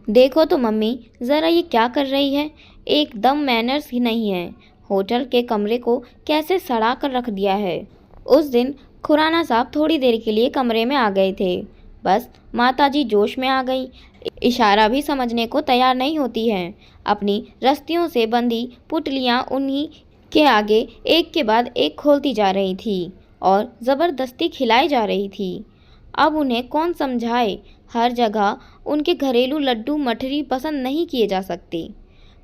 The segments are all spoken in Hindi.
देखो तो मम्मी, ज़रा ये क्या कर रही है। एकदम मैनर्स ही नहीं है। होटल के कमरे को कैसे सड़ा कर रख दिया है। उस दिन खुराना साहब थोड़ी देर के लिए कमरे में आ गए थे। बस माताजी जोश में आ गई। इशारा भी समझने को तैयार नहीं होती हैं। अपनी रस्तियों से बंधी पुटलियां उन्हीं के आगे एक के बाद एक खोलती जा रही थी और ज़बरदस्ती खिलाई जा रही थी। अब उन्हें कौन समझाए। हर जगह उनके घरेलू लड्डू मठरी पसंद नहीं किए जा सकते,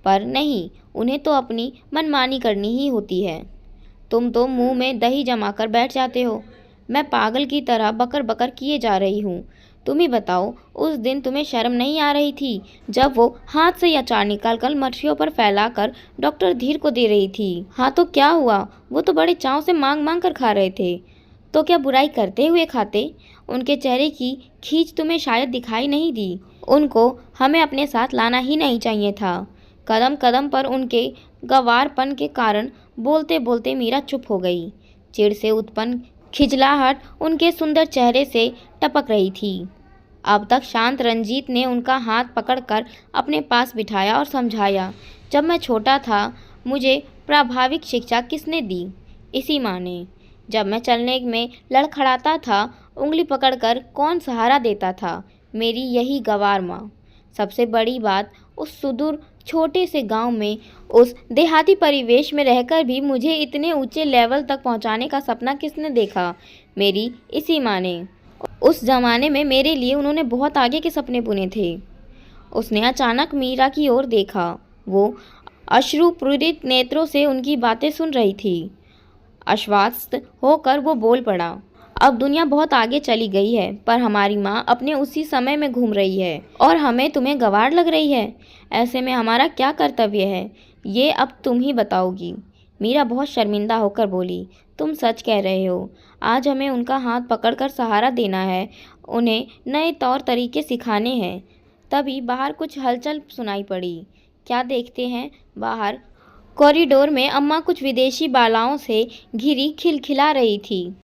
पर नहीं, उन्हें तो अपनी मनमानी करनी ही होती है। तुम तो मुंह में दही जमाकर बैठ जाते हो। मैं पागल की तरह बकर बकर किए जा रही हूँ। तुम ही बताओ, उस दिन तुम्हें शर्म नहीं आ रही थी जब वो हाथ से अचार निकाल कर मठरियों पर फैलाकर डॉक्टर धीर को दे रही थी। हाँ तो क्या हुआ, वो तो बड़े चाव से मांग मांग कर खा रहे थे। तो क्या बुराई करते हुए खाते। उनके चेहरे की खींच तुम्हें शायद दिखाई नहीं दी। उनको हमें अपने साथ लाना ही नहीं चाहिए था। कदम कदम पर उनके गंवारपन के कारण बोलते बोलते मीरा चुप हो गई। चिढ़ से उत्पन्न खिजलाहट उनके सुंदर चेहरे से टपक रही थी। अब तक शांत रंजीत ने उनका हाथ पकड़कर अपने पास बिठाया और समझाया, जब मैं छोटा था मुझे प्राभाविक शिक्षा किसने दी? इसी माँ ने। जब मैं चलने में लड़खड़ाता था, उंगली पकड़कर कौन सहारा देता था? मेरी यही गंवार माँ। सबसे बड़ी बात, उस सुदूर छोटे से गांव में, उस देहाती परिवेश में रहकर भी मुझे इतने ऊंचे लेवल तक पहुंचाने का सपना किसने देखा? मेरी इसी माँ ने। उस जमाने में मेरे लिए उन्होंने बहुत आगे के सपने बुने थे। उसने अचानक मीरा की ओर देखा। वो अश्रुपूरित नेत्रों से उनकी बातें सुन रही थी। आश्वस्त होकर वो बोल पड़ा, अब दुनिया बहुत आगे चली गई है, पर हमारी माँ अपने उसी समय में घूम रही है और हमें तुम्हें गंवार लग रही है। ऐसे में हमारा क्या कर्तव्य है, ये अब तुम ही बताओगी। मीरा बहुत शर्मिंदा होकर बोली, तुम सच कह रहे हो। आज हमें उनका हाथ पकड़कर सहारा देना है, उन्हें नए तौर तरीके सिखाने हैं। तभी बाहर कुछ हलचल सुनाई पड़ी। क्या देखते हैं, बाहर कॉरिडोर में अम्मा कुछ विदेशी बालाओं से घिरी खिलखिला रही थी।